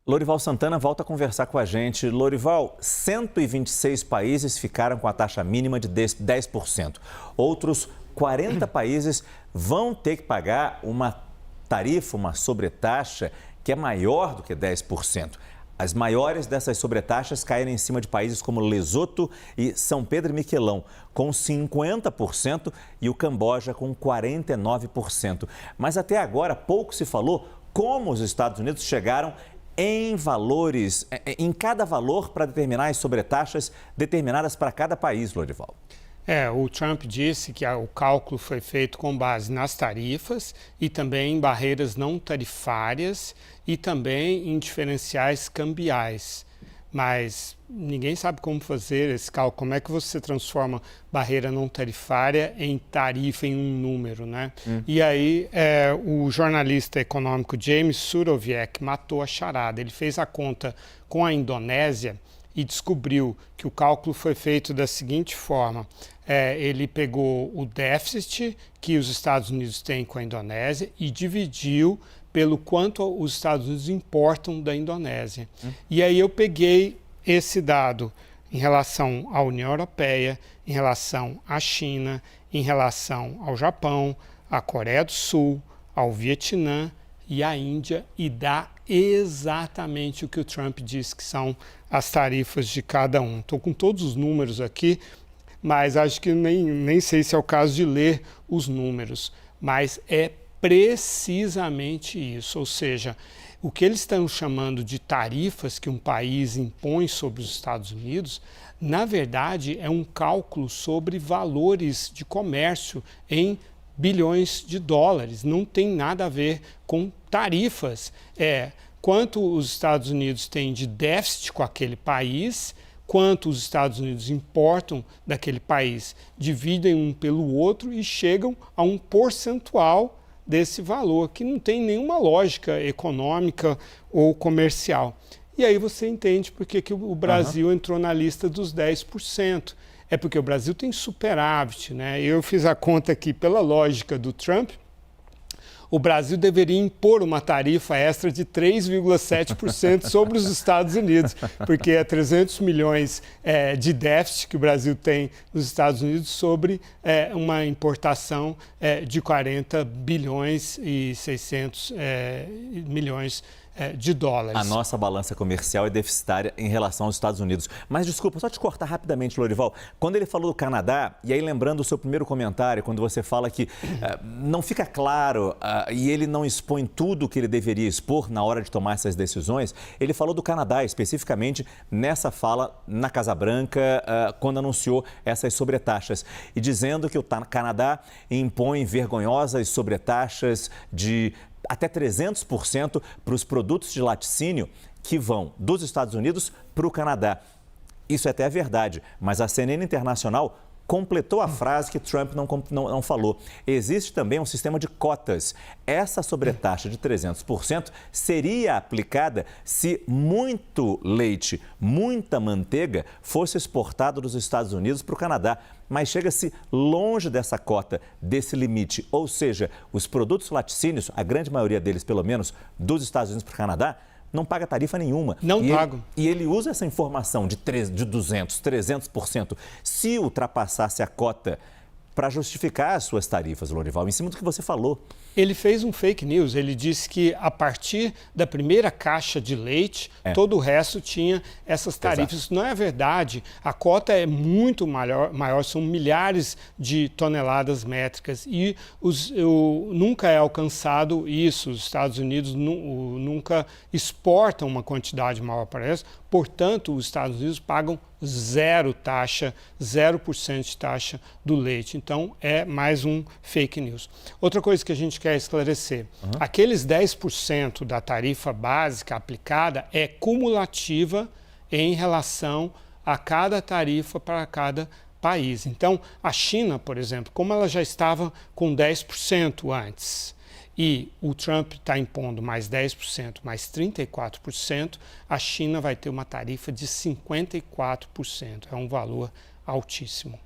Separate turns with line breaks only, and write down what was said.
Lorival Santana volta a conversar com a gente. Lorival, 126 países ficaram com a taxa mínima de 10%. Outros 40 países vão ter que pagar uma tarifa, uma sobretaxa que é maior do que 10%. As maiores dessas sobretaxas caíram em cima de países como Lesoto e São Pedro e Miquelão, com 50% e o Camboja com 49%. Mas até agora pouco se falou como os Estados Unidos chegaram em valores, em cada valor para determinar as sobretaxas determinadas para cada país, Lorival.
O Trump disse que o cálculo foi feito com base nas tarifas e também em barreiras não tarifárias e também em diferenciais cambiais. Mas ninguém sabe como fazer esse cálculo. Como é que você transforma barreira não tarifária em tarifa, em um número, né? E aí o jornalista econômico James Surowiec matou a charada. Ele fez a conta com a Indonésia e descobriu que o cálculo foi feito da seguinte forma. Ele pegou o déficit que os Estados Unidos têm com a Indonésia e dividiu pelo quanto os Estados Unidos importam da Indonésia. E aí eu peguei esse dado em relação à União Europeia, em relação à China, em relação ao Japão, à Coreia do Sul, ao Vietnã e à Índia e dá exatamente o que o Trump disse que são as tarifas de cada um. Estou com todos os números aqui, mas acho que nem sei se é o caso de ler os números, mas é precisamente isso, ou seja, o que eles estão chamando de tarifas que um país impõe sobre os Estados Unidos, na verdade é um cálculo sobre valores de comércio em bilhões de dólares, não tem nada a ver com tarifas. Quanto os Estados Unidos têm de déficit com aquele país, quanto os Estados Unidos importam daquele país, dividem um pelo outro e chegam a um percentual desse valor, que não tem nenhuma lógica econômica ou comercial. E aí você entende por que o Brasil entrou na lista dos 10%. É porque o Brasil tem superávit, né? Eu fiz a conta aqui pela lógica do Trump. O Brasil deveria impor uma tarifa extra de 3,7% sobre os Estados Unidos, porque é 300 milhões de déficit que o Brasil tem nos Estados Unidos sobre uma importação de 40 bilhões e 600 milhões de dólares.
A nossa balança comercial é deficitária em relação aos Estados Unidos. Mas desculpa, só te cortar rapidamente, Lorival. Quando ele falou do Canadá, e aí lembrando o seu primeiro comentário, quando você fala que não fica claro e ele não expõe tudo o que ele deveria expor na hora de tomar essas decisões, ele falou do Canadá, especificamente nessa fala na Casa Branca, quando anunciou essas sobretaxas. E dizendo que o Canadá impõe vergonhosas sobretaxas de até 300% para os produtos de laticínio que vão dos Estados Unidos para o Canadá. Isso é até verdade, mas a CNN Internacional completou a frase que Trump não falou. Existe também um sistema de cotas. Essa sobretaxa de 300% seria aplicada se muito leite, muita manteiga fosse exportado dos Estados Unidos para o Canadá. Mas chega-se longe dessa cota, desse limite. Ou seja, os produtos laticínios, a grande maioria deles, pelo menos, dos Estados Unidos para o Canadá, não paga tarifa nenhuma.
Não pagam.
E ele usa essa informação de 200%, 300%, se ultrapassasse a cota para justificar as suas tarifas, Lorival, em cima do que você falou.
Ele fez um fake news, ele disse que a partir da primeira caixa de leite, todo o resto tinha essas tarifas. Isso não é verdade, a cota é muito maior, são milhares de toneladas métricas e nunca é alcançado isso, os Estados Unidos nunca exportam uma quantidade maior para isso, portanto, os Estados Unidos pagam zero taxa, 0% de taxa do leite. Então, é mais um fake news. Outra coisa que a gente quer esclarecer, aqueles 10% da tarifa básica aplicada é cumulativa em relação a cada tarifa para cada país. Então, a China, por exemplo, como ela já estava com 10% antes, e o Trump está impondo mais 10%, mais 34%, a China vai ter uma tarifa de 54%. É um valor altíssimo.